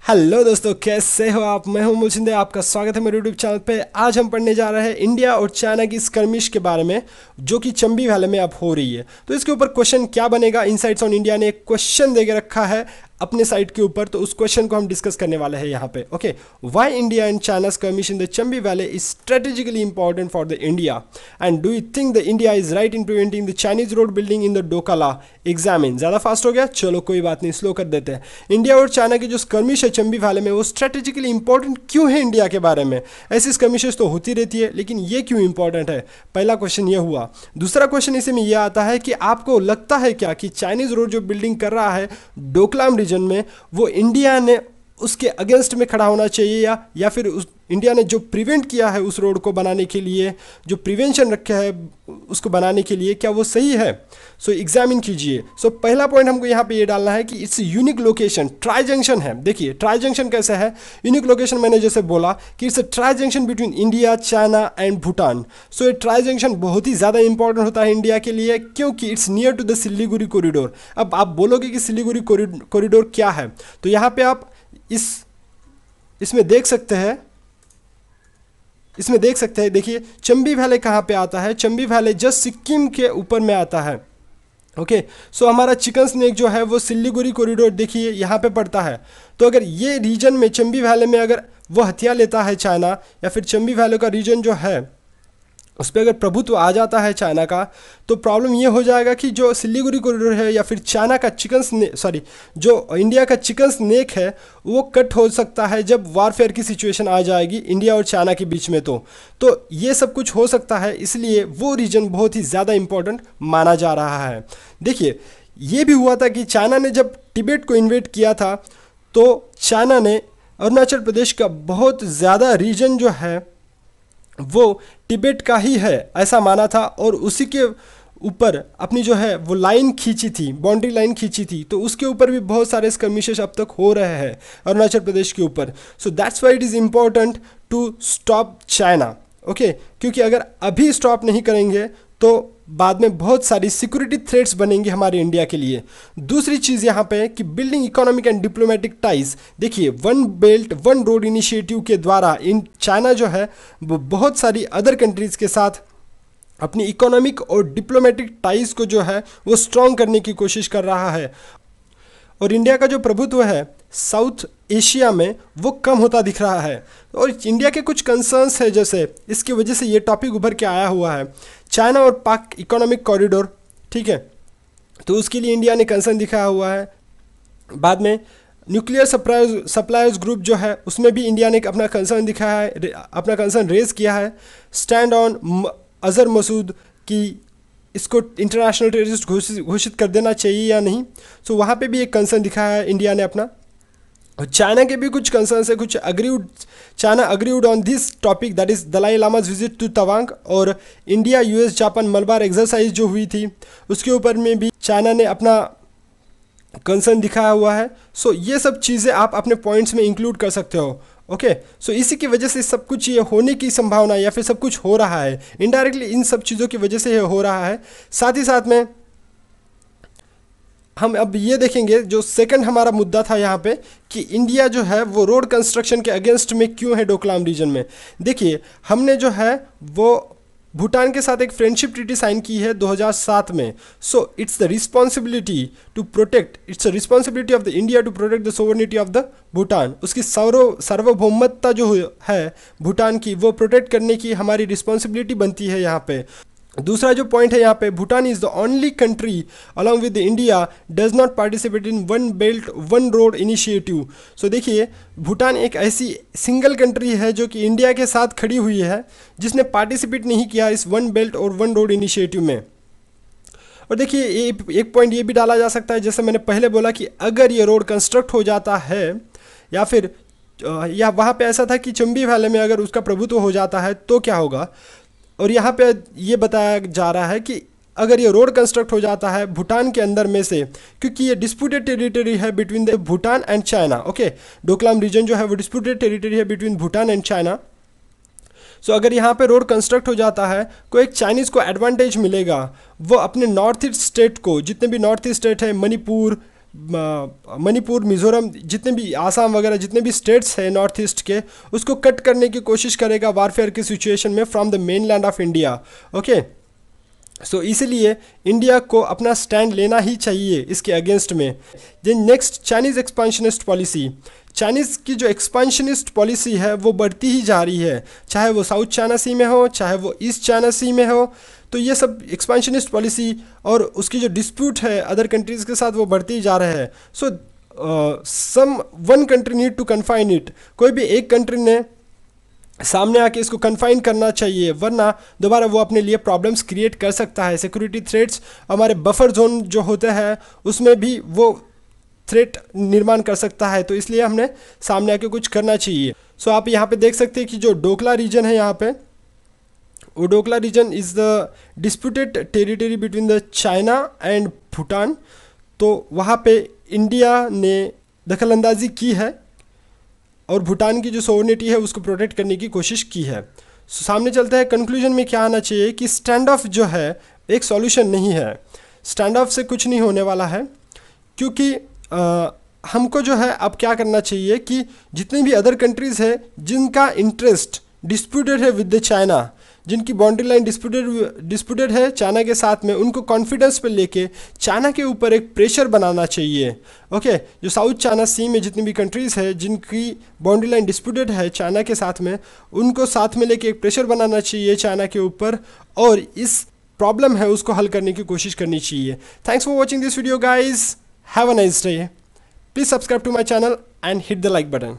Hello दोस्तों, कैसे हो आप। मैं हूं मुलचिंदे, आपका स्वागत है मेरे यूट्यूब चैनल पे। आज हम पढ़ने जा रहे हैं इंडिया और चाइना की स्कर्मिश के बारे में, जो कि चंबी वैली में अब हो रही है। तो इसके ऊपर क्वेश्चन क्या बनेगा, इनसाइट्स ऑन इंडिया ने एक क्वेश्चन दे के रखा है अपने साइट के ऊपर, तो उस क्वेश्चन को हम डिस्कस करने वाले हैं यहाँ पे। Okay, why India and China skirmish in the Chambi Valley is strategically important for the India, and do you think the India is right in preventing the Chinese road building in the Dokala? Examine ज़्यादा fast हो गया, चलो कोई बात नहीं, slow कर देते हैं। इंडिया और चाइना की जो skirmish है चंबी वैली में, वो स्ट्रेटेजिकली इंपॉर्टेंट क्यों है इंडिया के बारे में। ऐसी skirmishes तो होती रहती है, लेकिन ये क्यों इंपॉर्टेंट है, पहला क्वेश्चन ये हुआ। दूसरा क्वेश्चन इसी में ये आता है कि आपको लगता है क्या कि चाइनीज रोड जो बिल्डिंग कर रहा है डोकलाम रीजन में, वो इंडिया ने उसके अगेंस्ट में खड़ा होना चाहिए, या फिर उस इंडिया ने जो प्रिवेंट किया है उस रोड को बनाने के लिए, जो प्रिवेंशन रखा है उसको बनाने के लिए, क्या वो सही है। सो एग्जामिन कीजिए। सो पहला पॉइंट हमको यहाँ पे ये डालना है कि it's unique location, tri junction है। देखिए ट्राई जंक्शन कैसे है, यूनिक लोकेशन मैंने जैसे बोला कि it's a tri junction between India, China and Bhutan. सो ये ट्राई जंक्शन बहुत ही ज़्यादा इंपॉर्टेंट होता है इंडिया के लिए, क्योंकि it's near to the Siliguri corridor. अब आप बोलोगे कि सिलीगुड़ी कॉरिडोर क्या है, तो यहाँ पे आप इसमें देख सकते हैं, देखिए चंबी वैली कहाँ पे आता है। चंबी वैली जस्ट सिक्किम के ऊपर में आता है। ओके, सो हमारा चिकन स्नेक जो है वो सिलीगुड़ी कॉरिडोर देखिए यहाँ पे पड़ता है। तो अगर ये रीजन में चंबी वैली में अगर वो हथियार लेता है चाइना, या फिर चंबी वैली का रीजन जो है उस पर अगर प्रभुत्व आ जाता है चाइना का, तो प्रॉब्लम ये हो जाएगा कि जो सिलीगुड़ी कॉरिडोर है या फिर चाइना का जो इंडिया का चिकन स्नेक है वो कट हो सकता है जब वारफेयर की सिचुएशन आ जाएगी इंडिया और चाइना के बीच में। तो ये सब कुछ हो सकता है, इसलिए वो रीजन बहुत ही ज़्यादा इंपॉर्टेंट माना जा रहा है। देखिए ये भी हुआ था कि चाइना ने जब तिब्बत को इन्वेड किया था, तो चाइना ने अरुणाचल प्रदेश का बहुत ज़्यादा रीजन जो है वो तिब्बत का ही है ऐसा माना था, और उसी के ऊपर अपनी जो है वो लाइन खींची थी, बाउंड्री लाइन खींची थी। तो उसके ऊपर भी बहुत सारे skirmishes अब तक हो रहे हैं अरुणाचल प्रदेश के ऊपर। So that's why it is important to stop China. Okay, क्योंकि अगर अभी स्टॉप नहीं करेंगे तो बाद में बहुत सारी सिक्योरिटी थ्रेट्स बनेंगी हमारे इंडिया के लिए। दूसरी चीज़ यहाँ पे कि building economic and diplomatic ties. देखिए one belt one road initiative के द्वारा इन चाइना जो है वो बहुत सारी अदर कंट्रीज़ के साथ अपनी इकोनॉमिक और डिप्लोमेटिक टाइज को जो है वो स्ट्रॉन्ग करने की कोशिश कर रहा है, और इंडिया का जो प्रभुत्व है साउथ एशिया में वो कम होता दिख रहा है। और इंडिया के कुछ कंसर्न्स है, जैसे इसकी वजह से ये टॉपिक उभर के आया हुआ है, चाइना और पाक इकोनॉमिक कॉरिडोर। ठीक है, तो उसके लिए इंडिया ने कंसर्न दिखाया हुआ है। बाद में न्यूक्लियर सप्लायर्स ग्रुप जो है उसमें भी इंडिया ने अपना कंसर्न दिखाया है, अपना कंसर्न रेज किया है। स्टैंड ऑन अजहर मसूद की इसको इंटरनेशनल टेररिस्ट घोषित कर देना चाहिए या नहीं। सो वहाँ पे भी एक कंसर्न दिखाया है इंडिया ने अपना। और चाइना के भी कुछ कंसर्न्स है, कुछ China aggrieved on this topic, that is Dalai Lama's visit to Tawang, और India US Japan Malabar exercise जो हुई थी उसके ऊपर में भी चाइना ने अपना कंसर्न दिखाया हुआ है। सो ये सब चीज़ें आप अपने पॉइंट्स में इंक्लूड कर सकते हो। ओके, सो इसी की वजह से सब कुछ ये होने की संभावना, या फिर सब कुछ हो रहा है इनडायरेक्टली इन सब चीज़ों की वजह से ये हो रहा है। साथ ही साथ में हम अब ये देखेंगे, जो सेकंड हमारा मुद्दा था यहाँ पे, कि इंडिया जो है वो रोड कंस्ट्रक्शन के अगेंस्ट में क्यों है डोकलाम रीजन में। देखिए हमने जो है वो भूटान के साथ एक फ्रेंडशिप ट्रीटी साइन की है 2007 में। So it's the responsibility to protect, it's the responsibility of the India to protect the sovereignty of the Bhutan. उसकी सार्वभौमत्ता जो है भूटान की, वो प्रोटेक्ट करने की हमारी रिस्पॉन्सिबिलिटी बनती है यहाँ पे। दूसरा जो पॉइंट है यहाँ पे, Bhutan is the only country along with India does not participate in one belt one road initiative. So देखिए भूटान एक ऐसी सिंगल कंट्री है जो कि इंडिया के साथ खड़ी हुई है, जिसने पार्टिसिपेट नहीं किया इस वन बेल्ट और वन रोड इनिशिएटिव में। और देखिए एक पॉइंट ये भी डाला जा सकता है, जैसे मैंने पहले बोला कि अगर ये रोड कंस्ट्रक्ट हो जाता है, या फिर या वहाँ पे ऐसा था कि चंबी वैली में अगर उसका प्रभुत्व हो जाता है तो क्या होगा। और यहाँ पे ये बताया जा रहा है कि अगर ये रोड कंस्ट्रक्ट हो जाता है भूटान के अंदर में से, क्योंकि ये डिस्प्यूटेड टेरिटरी है between the Bhutan and China. Okay, Doklam region जो है वो डिस्प्यूटेड टेरिटरी है between Bhutan and China. So अगर यहाँ पे रोड कंस्ट्रक्ट हो जाता है, कोई एक चाइनीज़ को एडवांटेज मिलेगा, वो अपने नॉर्थ ईस्ट स्टेट को, जितने भी नॉर्थ ईस्ट स्टेट है, मणिपुर, मणिपुर, मिज़ोरम, जितने भी आसाम वगैरह जितने भी स्टेट्स हैं नॉर्थ ईस्ट के, उसको कट करने की कोशिश करेगा वारफेयर की सिचुएशन में from the mainland of India. Okay, so इसीलिए इंडिया को अपना स्टैंड लेना ही चाहिए इसके अगेंस्ट में। Then next, Chinese expansionist policy. Chinese की जो एक्सपांशनिस्ट पॉलिसी है वो बढ़ती ही जा रही है, चाहे वो साउथ चाइना सी में हो, चाहे वो ईस्ट चाइना सी में हो। तो ये सब एक्सपांशनिस्ट पॉलिसी और उसकी जो डिस्प्यूट है अदर कंट्रीज़ के साथ वो बढ़ती ही जा रहे हैं। So some one country need to confine it. कोई भी एक कंट्री ने सामने आके इसको कन्फाइन करना चाहिए, वरना दोबारा वो अपने लिए प्रॉब्लम्स क्रिएट कर सकता है। सिक्योरिटी थ्रेट्स, हमारे बफर जोन जो होते हैं उसमें भी वो थ्रेट निर्माण कर सकता है, तो इसलिए हमने सामने आके कुछ करना चाहिए। सो आप यहाँ पे देख सकते हैं कि जो डोकला रीजन है यहाँ पे, वो Dokla region is the disputed territory between the China and Bhutan. तो वहाँ पे इंडिया ने दखलंदाजी की है और भूटान की जो सोवरेनिटी है उसको प्रोटेक्ट करने की कोशिश की है। सामने चलता है, कंक्लूजन में क्या आना चाहिए कि स्टैंड ऑफ जो है एक सॉल्यूशन नहीं है। स्टैंड ऑफ से कुछ नहीं होने वाला है, क्योंकि हमको जो है अब क्या करना चाहिए कि जितनी भी अदर कंट्रीज़ है जिनका इंटरेस्ट डिस्प्यूटेड है विद द चाइना, जिनकी बाउंड्री लाइन डिस्प्यूटेड है चाइना के साथ में, उनको कॉन्फिडेंस पे लेके चाइना के ऊपर एक प्रेशर बनाना चाहिए। ओके, जो साउथ चाइना सी में जितनी भी कंट्रीज़ है जिनकी बाउंड्री लाइन डिस्प्यूटेड है चाइना के साथ में, उनको साथ में लेके एक प्रेशर बनाना चाहिए चाइना के ऊपर, और इस प्रॉब्लम है उसको हल करने की कोशिश करनी चाहिए। Thanks for watching this video guys, have a nice day. Please subscribe to my channel and hit the like button.